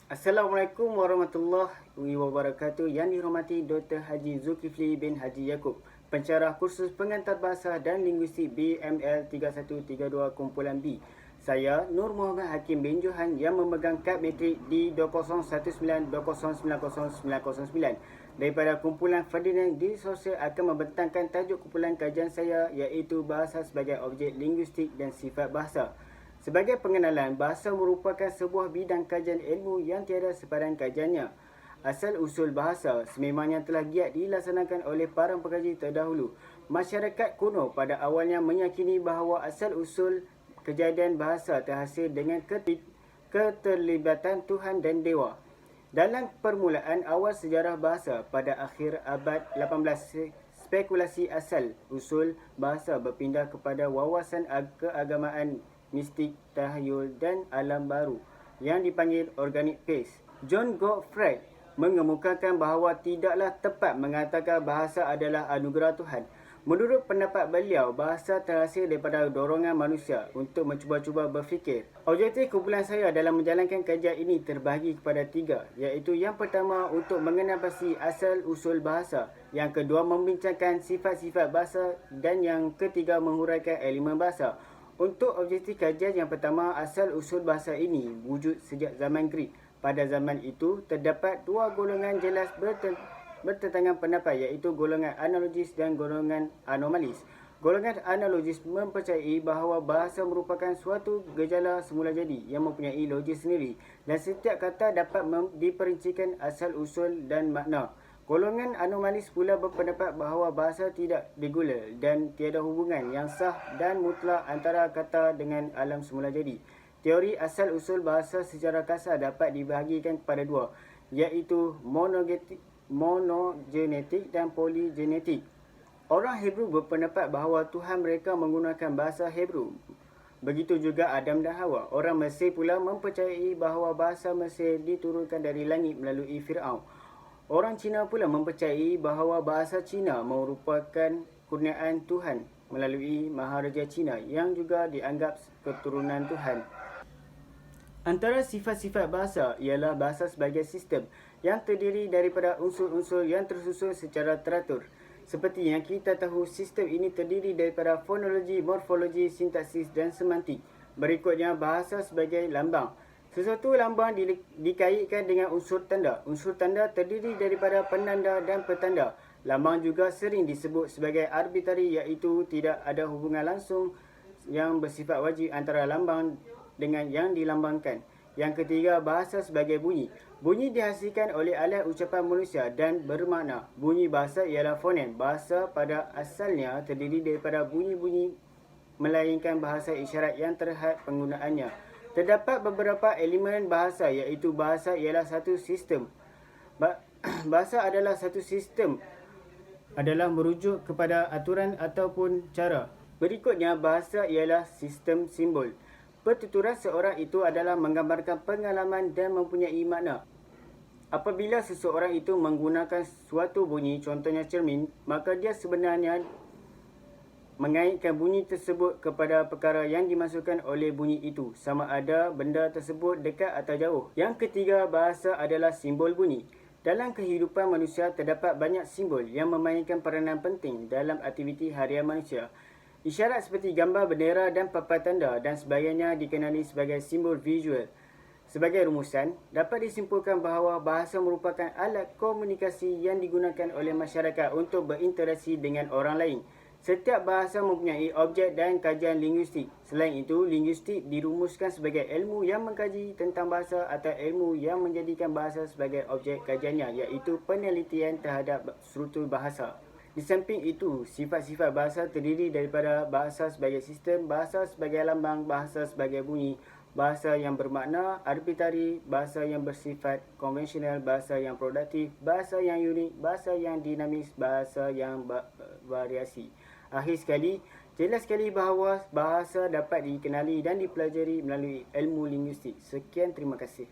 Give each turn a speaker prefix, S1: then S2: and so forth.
S1: Assalamualaikum warahmatullahi wabarakatuh. Yang dihormati Dr. Haji Zulkifli bin Haji Yaakob, pensyarah kursus pengantar bahasa dan linguistik BML 3132 kumpulan B. Saya Nur Muhammad Hakim bin Johan yang memegang kad metrik di 2019-201900909 daripada kumpulan Ferdinand di Sosial akan membentangkan tajuk kumpulan kajian saya, iaitu bahasa sebagai objek linguistik dan sifat bahasa. Sebagai pengenalan, bahasa merupakan sebuah bidang kajian ilmu yang tiada sepadan kajiannya. Asal-usul bahasa sememangnya telah giat dilaksanakan oleh para pengkaji terdahulu. Masyarakat kuno pada awalnya meyakini bahawa asal-usul kejadian bahasa terhasil dengan keterlibatan Tuhan dan Dewa. Dalam permulaan awal sejarah bahasa pada akhir abad 18, spekulasi asal-usul bahasa berpindah kepada wawasan keagamaan, mistik, tahayul dan alam baru yang dipanggil organic phase. John Gottfried mengemukakan bahawa tidaklah tepat mengatakan bahasa adalah anugerah Tuhan. Menurut pendapat beliau, bahasa terhasil daripada dorongan manusia untuk mencuba-cuba berfikir. Objektif kumpulan saya dalam menjalankan kajian ini terbahagi kepada 3, iaitu yang pertama untuk mengenal pasti asal-usul bahasa, yang kedua membincangkan sifat-sifat bahasa dan yang ketiga menguraikan elemen bahasa. Untuk objektif kajian yang pertama, asal-usul bahasa ini wujud sejak zaman Greek. Pada zaman itu, terdapat dua golongan jelas bertentangan pendapat, iaitu golongan analogis dan golongan anomalis. Golongan analogis mempercayai bahawa bahasa merupakan suatu gejala semula jadi yang mempunyai logis sendiri dan setiap kata dapat diperincikan asal-usul dan makna. Golongan anomalis pula berpendapat bahawa bahasa tidak regular dan tiada hubungan yang sah dan mutlak antara kata dengan alam semula jadi. Teori asal-usul bahasa secara kasar dapat dibahagikan kepada dua, iaitu monogenetik dan polygenetik. Orang Hebrew berpendapat bahawa Tuhan mereka menggunakan bahasa Hebrew. Begitu juga Adam dan Hawa. Orang Mesir pula mempercayai bahawa bahasa Mesir diturunkan dari langit melalui Fir'aun. Orang Cina pula mempercayai bahawa bahasa Cina merupakan kurniaan Tuhan melalui Maharaja Cina yang juga dianggap keturunan Tuhan. Antara sifat-sifat bahasa ialah bahasa sebagai sistem yang terdiri daripada unsur-unsur yang tersusun secara teratur. Seperti yang kita tahu, sistem ini terdiri daripada fonologi, morfologi, sintaksis dan semantik. Berikutnya, bahasa sebagai lambang. Sesuatu lambang dikaitkan dengan unsur tanda. Unsur tanda terdiri daripada penanda dan petanda. Lambang juga sering disebut sebagai arbitrari, iaitu tidak ada hubungan langsung yang bersifat wajib antara lambang dengan yang dilambangkan. Yang ketiga, bahasa sebagai bunyi. Bunyi dihasilkan oleh alat ucapan manusia dan bermakna. Bunyi bahasa ialah fonem. Bahasa pada asalnya terdiri daripada bunyi-bunyi, melainkan bahasa isyarat yang terhad penggunaannya. Terdapat beberapa elemen bahasa, iaitu bahasa ialah satu sistem. Bahasa adalah satu sistem adalah merujuk kepada aturan ataupun cara. Berikutnya, bahasa ialah sistem simbol. Pertuturan seorang itu adalah menggambarkan pengalaman dan mempunyai makna. Apabila seseorang itu menggunakan suatu bunyi, contohnya cermin, maka dia sebenarnya mengaitkan bunyi tersebut kepada perkara yang dimasukkan oleh bunyi itu, sama ada benda tersebut dekat atau jauh. Yang ketiga, bahasa adalah simbol bunyi. Dalam kehidupan manusia terdapat banyak simbol yang memainkan peranan penting dalam aktiviti harian manusia. Isyarat seperti gambar bendera dan papan tanda dan sebagainya dikenali sebagai simbol visual. Sebagai rumusan, dapat disimpulkan bahawa bahasa merupakan alat komunikasi yang digunakan oleh masyarakat untuk berinteraksi dengan orang lain. Setiap bahasa mempunyai objek dan kajian linguistik. Selain itu, linguistik dirumuskan sebagai ilmu yang mengkaji tentang bahasa atau ilmu yang menjadikan bahasa sebagai objek kajiannya, iaitu penelitian terhadap struktur bahasa. Di samping itu, sifat-sifat bahasa terdiri daripada bahasa sebagai sistem, bahasa sebagai lambang, bahasa sebagai bunyi, bahasa yang bermakna, arbitrari, bahasa yang bersifat konvensional, bahasa yang produktif, bahasa yang unik, bahasa yang dinamis, bahasa yang variasi. Akhir sekali, jelas sekali bahawa bahasa dapat dikenali dan dipelajari melalui ilmu linguistik. Sekian, terima kasih.